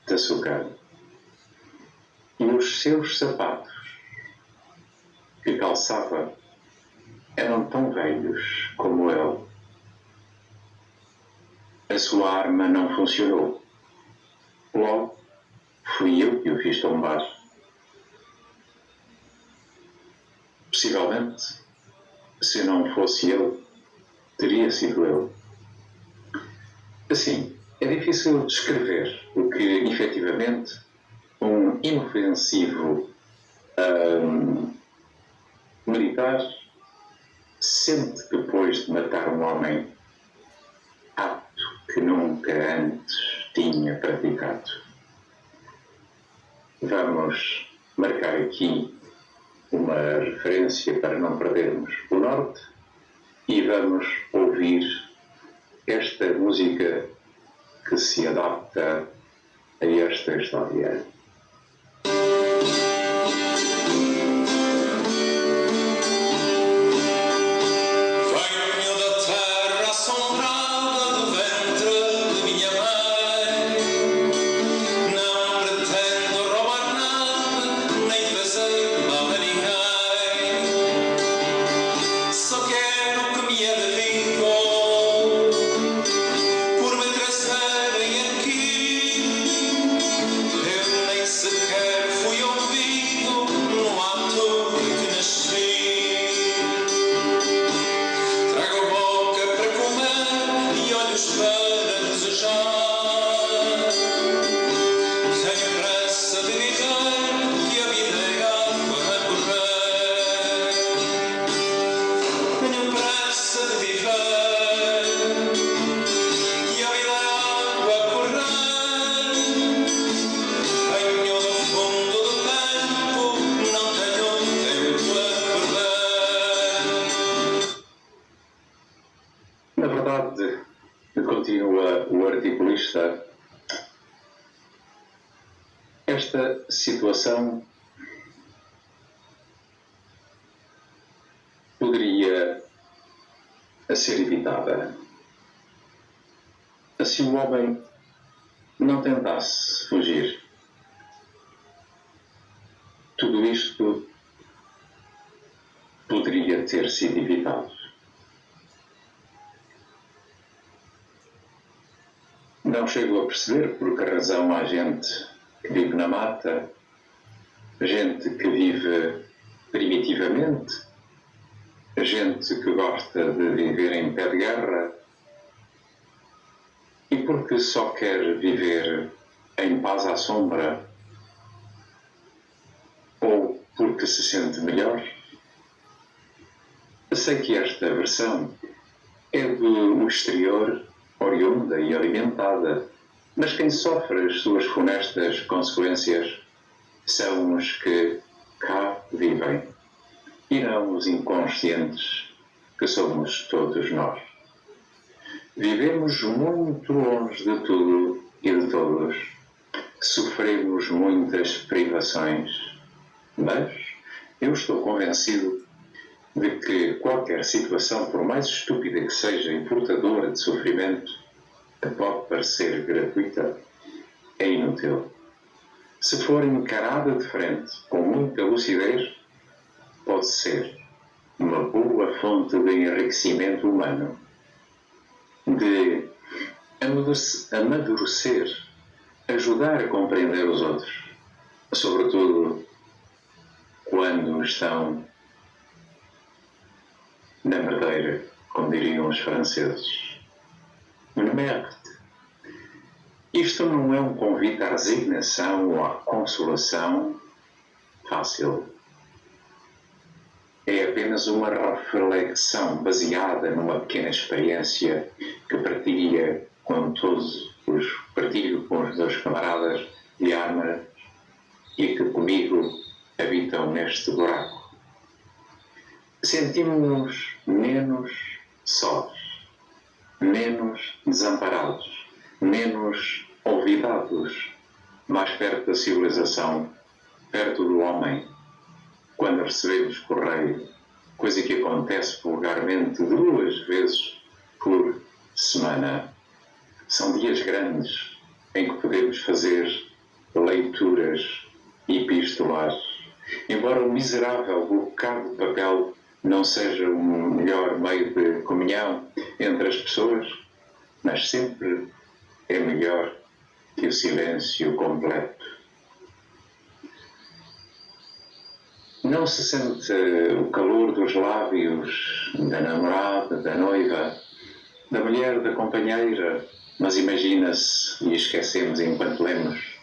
de açúcar. E os seus sapatos que calçava eram tão velhos como ele. A sua arma não funcionou. Logo, fui eu que o fiz tombar. Possivelmente, se não fosse ele, teria sido eu. Assim, é difícil descrever o que, efetivamente, um inofensivo militar sente depois de matar um homem, ato que nunca antes tinha praticado. Vamos marcar aqui uma referência para não perdermos o norte e vamos ouvir esta música que se adapta a esta história. Sequer fui Continua o articulista. Esta situação poderia ser evitada se o homem não tentasse fugir. Tudo isto poderia ter sido evitado. Não chego a perceber por que razão há gente que vive na mata, gente que vive primitivamente, gente que gosta de viver em pé de guerra, e porque só quer viver em paz à sombra, ou porque se sente melhor. Sei que esta versão é do exterior, oriunda e alimentada, mas quem sofre as suas funestas consequências são os que cá vivem, e não os inconscientes que somos todos nós. Vivemos muito longe de tudo e de todos, sofremos muitas privações, mas eu estou convencido de que qualquer situação, por mais estúpida que seja e portadora de sofrimento, que pode parecer gratuita, é inútil. Se for encarada de frente com muita lucidez, pode ser uma boa fonte de enriquecimento humano, de amadurecer, ajudar a compreender os outros, sobretudo quando estão na merdeira, como diriam os franceses. Merde. Isto não é um convite à resignação ou à consolação fácil. É apenas uma reflexão baseada numa pequena experiência que partilho com os meus camaradas de armas e que comigo habitam neste buraco. Sentimos-nos menos sós, menos desamparados, menos olvidados, mais perto da civilização, perto do homem, quando recebemos correio, coisa que acontece vulgarmente 2 vezes por semana. São dias grandes em que podemos fazer leituras epistolares, embora o miserável bocado de papel não seja o melhor meio de comunhão entre as pessoas, mas sempre é melhor que o silêncio completo. Não se sente o calor dos lábios da namorada, da noiva, da mulher, da companheira, mas imagina-se e esquecemos enquanto lemos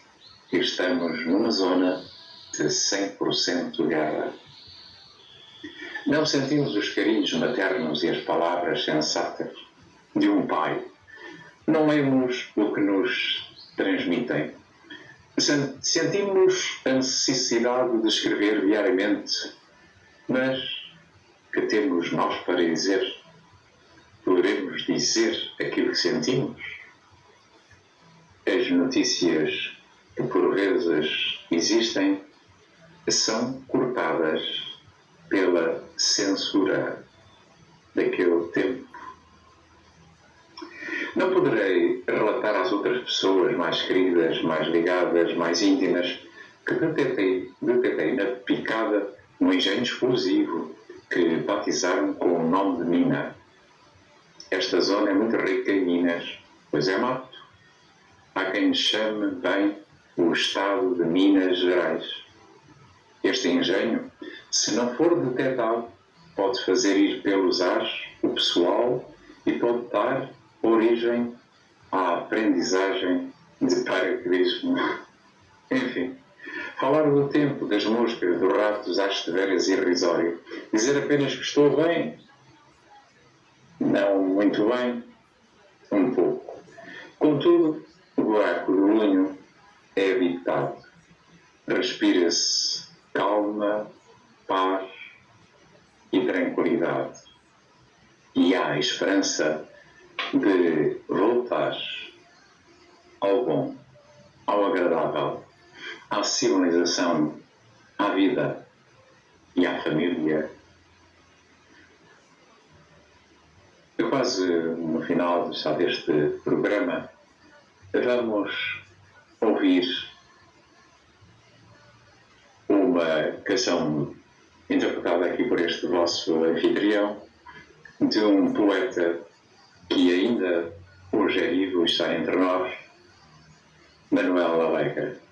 que estamos numa zona de 100% guerra. Não sentimos os carinhos maternos e as palavras sensatas de um pai. Não lemos o que nos transmitem. Sentimos a necessidade de escrever diariamente, mas que temos nós para dizer? Poderemos dizer aquilo que sentimos? As notícias que por vezes existem são cortadas pela censura daquele tempo. Não poderei relatar às outras pessoas mais queridas, mais ligadas, mais íntimas, que detetei na picada um engenho explosivo que batizaram com o nome de mina. Esta zona é muito rica em minas, pois é mato. Há quem chame bem o estado de Minas Gerais. Este engenho, se não for detectado, pode fazer ir pelos ares o pessoal e pode dar origem à aprendizagem de paraquedismo. Enfim, falar do tempo, das moscas, dos ratos, acho de veras irrisório. Dizer apenas que estou bem, não muito bem, um pouco. Contudo, o buraco do lunho é habitado. Respira-se calma, paz e tranquilidade. E há esperança de voltar ao bom, ao agradável, à civilização, à vida e à família. Quase no final já deste programa, vamos ouvir uma canção interpretada aqui por este vosso anfitrião, de um poeta que ainda hoje é vivo e está entre nós, Manuel Alegre.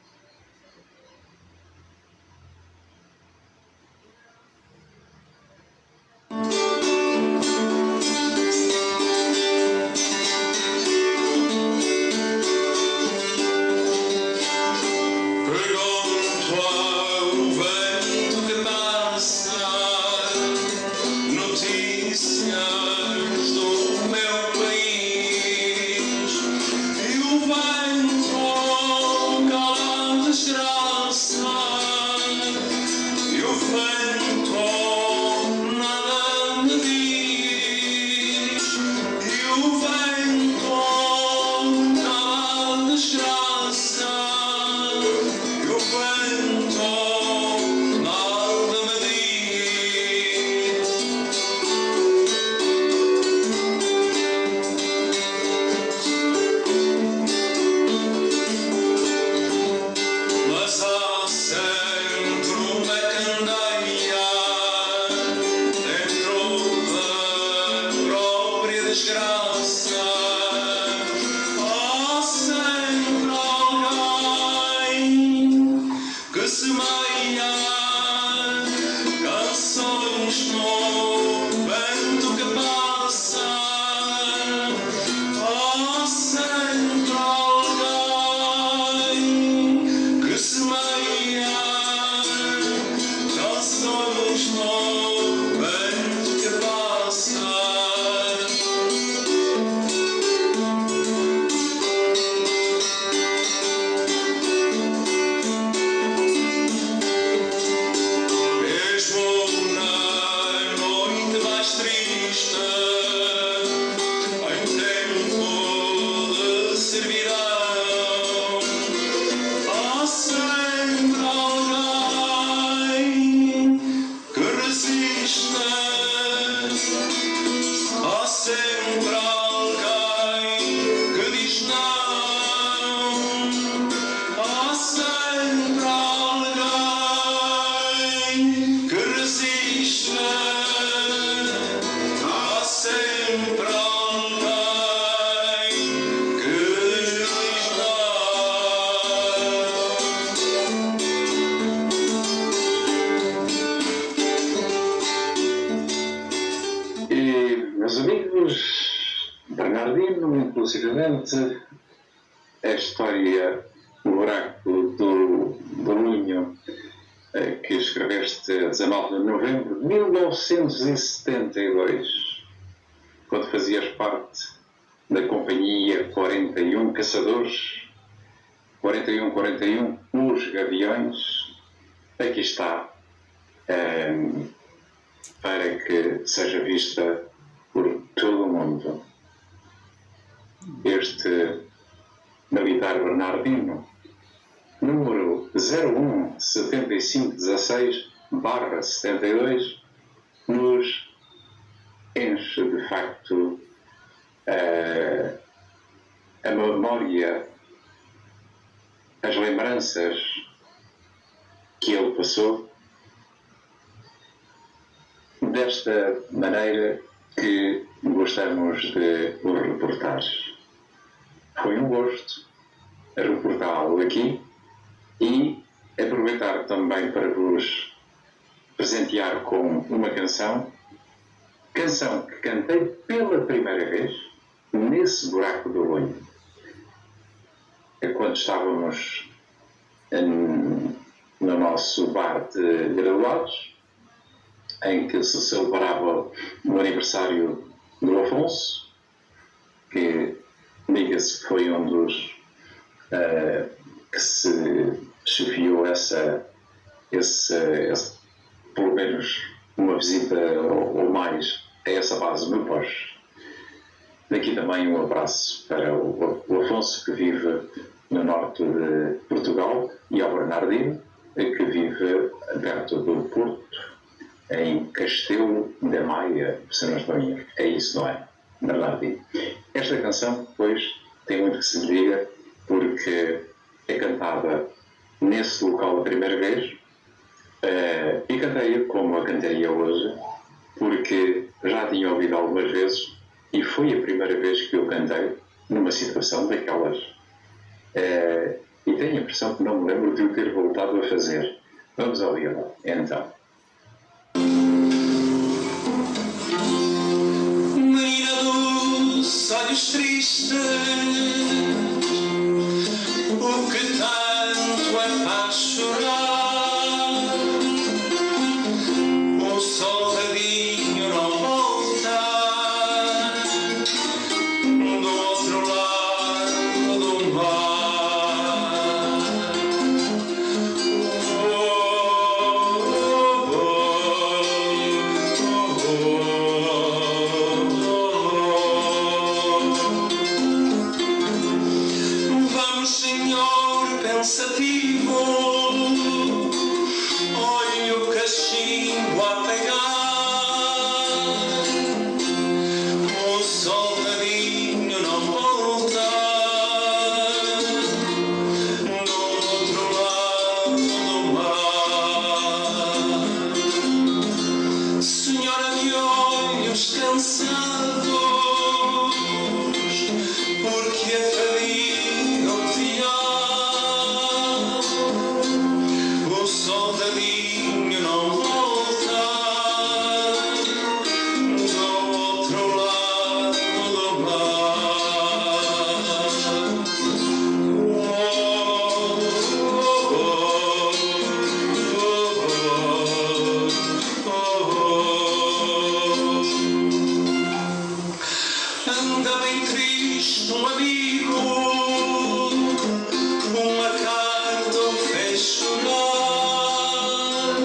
Meus amigos, Bernardino, inclusivamente, a história, o buraco do Lunho, que escreveste a 19 de novembro de 1972, quando fazias parte da companhia 41 Caçadores, 41 Os Gaviões, aqui está, para que seja vista por todo o mundo. Este militar Bernardino, número 017516/72, nos enche de facto a memória, as lembranças que ele passou, desta maneira que gostamos de o reportar. Foi um gosto reportá-lo aqui e aproveitar também para vos presentear com uma canção que cantei pela primeira vez nesse buraco do Lunho, quando estávamos no nosso bar de graduados, em que se celebrava o aniversário do Afonso, que, diga-se, foi um dos que se chefiou pelo menos uma visita ou mais a essa base no Pós. Daqui também um abraço para o Afonso, que vive no norte de Portugal, e ao Bernardino, que vive perto do Porto, em Castelo da Maia, se não estou em erro. É isso, não é, Bernardino? Esta canção, pois, tem muito que se diga, porque é cantada nesse local a primeira vez, e cantei-a como a cantaria hoje, porque já tinha ouvido algumas vezes e foi a primeira vez que eu cantei numa situação daquelas. E tenho a impressão que não me lembro de o ter voltado a fazer. Vamos ouvi-la, então. Menina dos olhos tristes, o que tanto é faz chorar, o soldadinho não volta do outro lado do mar. Vamos, Senhor, pensativo, olhe o cachimbo a pegar, o soldadinho não volta do outro lado do mar. Senhora de olhos cansados, porque a fadiga o soldadinho não volta do outro lado do mar. Anda bem triste um amigo, uma carta o fez chorar,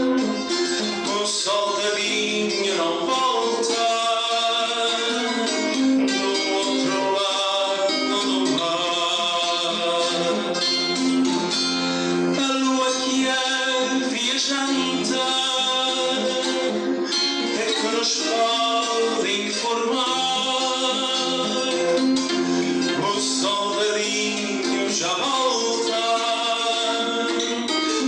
o soldadinho não volta do outro lado do mar. A lua que é viajante é que nos pode informar, o soldadinho já volta,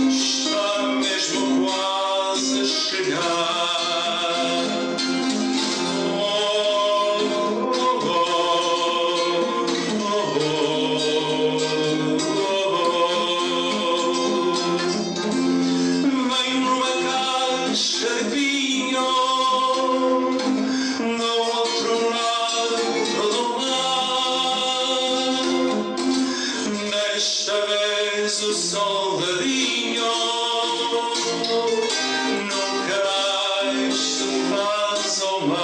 está mesmo quase a chegar. Vem numa caixa de vinho do outro lado do mar. Desta vez o soldadinho nunca mais se faz ao mar.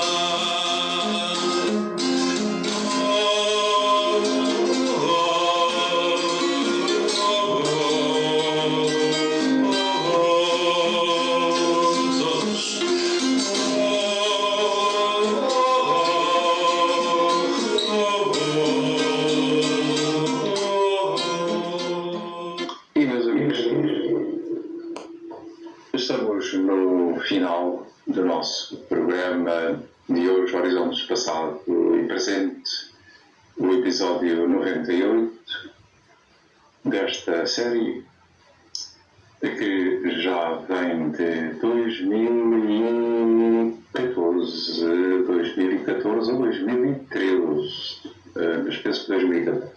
E, meus amigos, estamos no final do nosso programa de hoje, Horizontes Passado e Presente, o episódio 98 desta série, que já vem de 2014 ou 2013, mas penso que 2014.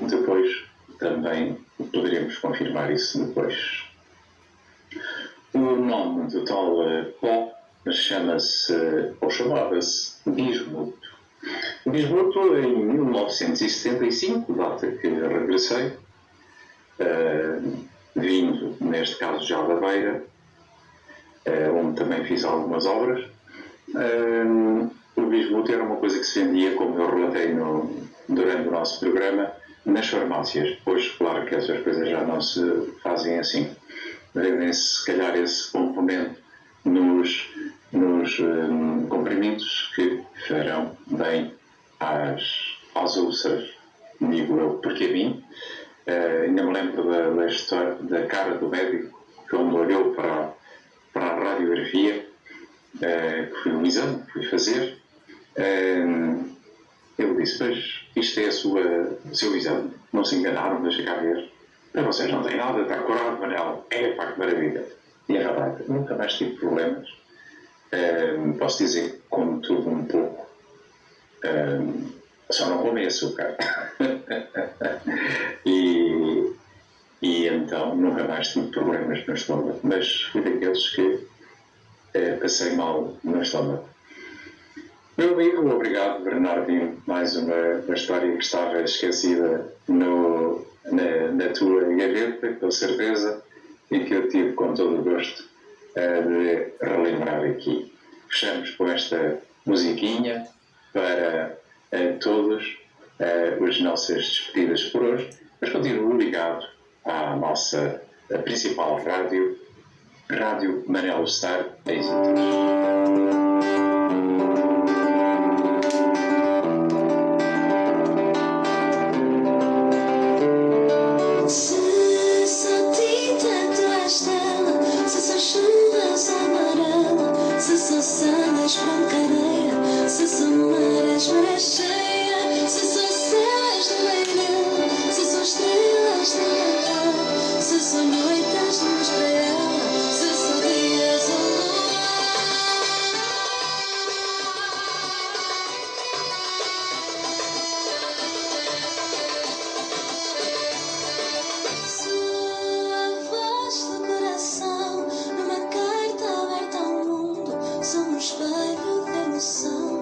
Depois também poderemos confirmar isso depois. O nome do tal pó chama-se, ou chamava-se, Bismuto. Bismuto, em 1975, data que regressei, vindo, neste caso, já da Beira, onde também fiz algumas obras. O bismuto era uma coisa que se vendia, como eu relatei durante o nosso programa, nas farmácias. Hoje, claro que essas coisas já não se fazem assim. Vendem-se, se calhar, esse componente nos comprimidos que farão bem às úlceras, digo eu, porque a mim, ainda me lembro da história, da cara do médico, quando olhou para a radiografia, que foi um exame que fui fazer, ele disse: "Pois, isto é o seu exame, não se enganaram, deixa cá ver. Para vocês não tem nada, está curado, Manel." É pá, que maravilha. E é verdade, nunca mais tive problemas. Posso dizer que como tudo um pouco, só não comem açúcar. e então nunca mais tive problemas no estômago, mas fui daqueles que passei mal no estômago. Meu amigo, obrigado, Bernardino, mais uma história que estava esquecida na tua gaveta, com certeza, e que eu tive com todo o gosto de relembrar aqui. Fechamos com esta musiquinha para todos as nossas despedidas por hoje, mas continuo ligado à nossa principal rádio, Rádio Manel Star, Se só ti tanto és dela, se só chuvas amarela, se só sandas brancadeira, se só marés maré cheia, se só céu és de leirão, se só estrelas de Natal, se só noites luz para ela, se só dias a lua. Sou a voz do coração, numa carta aberta ao mundo. Sou um espelho de emoção,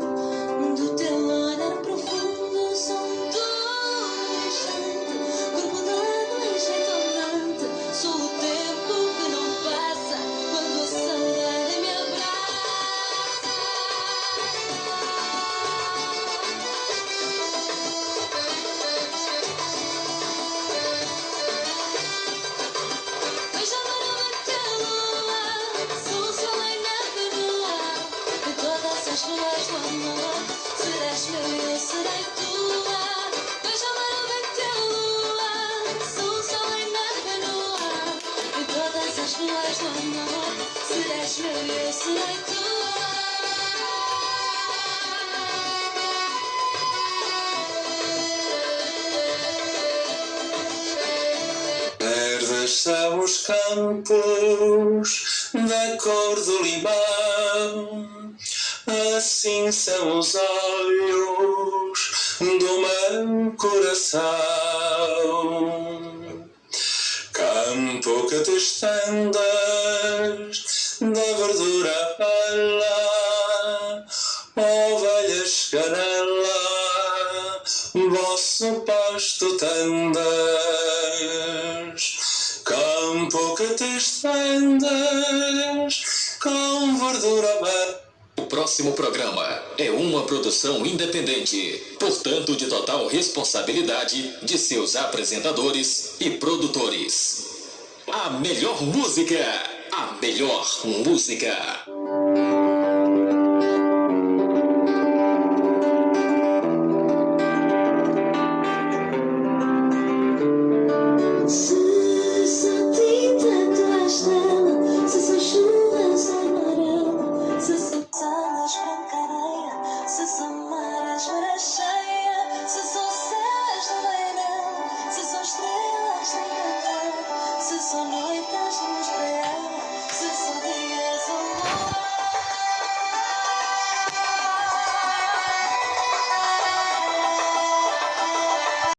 do teu olhar profundo. Sou um túnel instante, corpo dado em jeito andante. Sou o tempo que não passa, quando a saudade me abraça. Veja novamente a lua, sou o sol em neve no ar. De todas as ruas do amor, serás meu e eu serei tua. Veja novamente a lua, sou o sol em neve no ar. De todas as ruas do amor, serás meu e eu serei tua. Verdes são os campos da cor do limão, assim são os olhos do meu coração. Campo que te estendes da verdura bela, ovelhas canela, vosso pasto tendes. Campo que te estendes com verdura bela. O próximo programa é uma produção independente, portanto de total responsabilidade de seus apresentadores e produtores. A melhor música, a melhor música.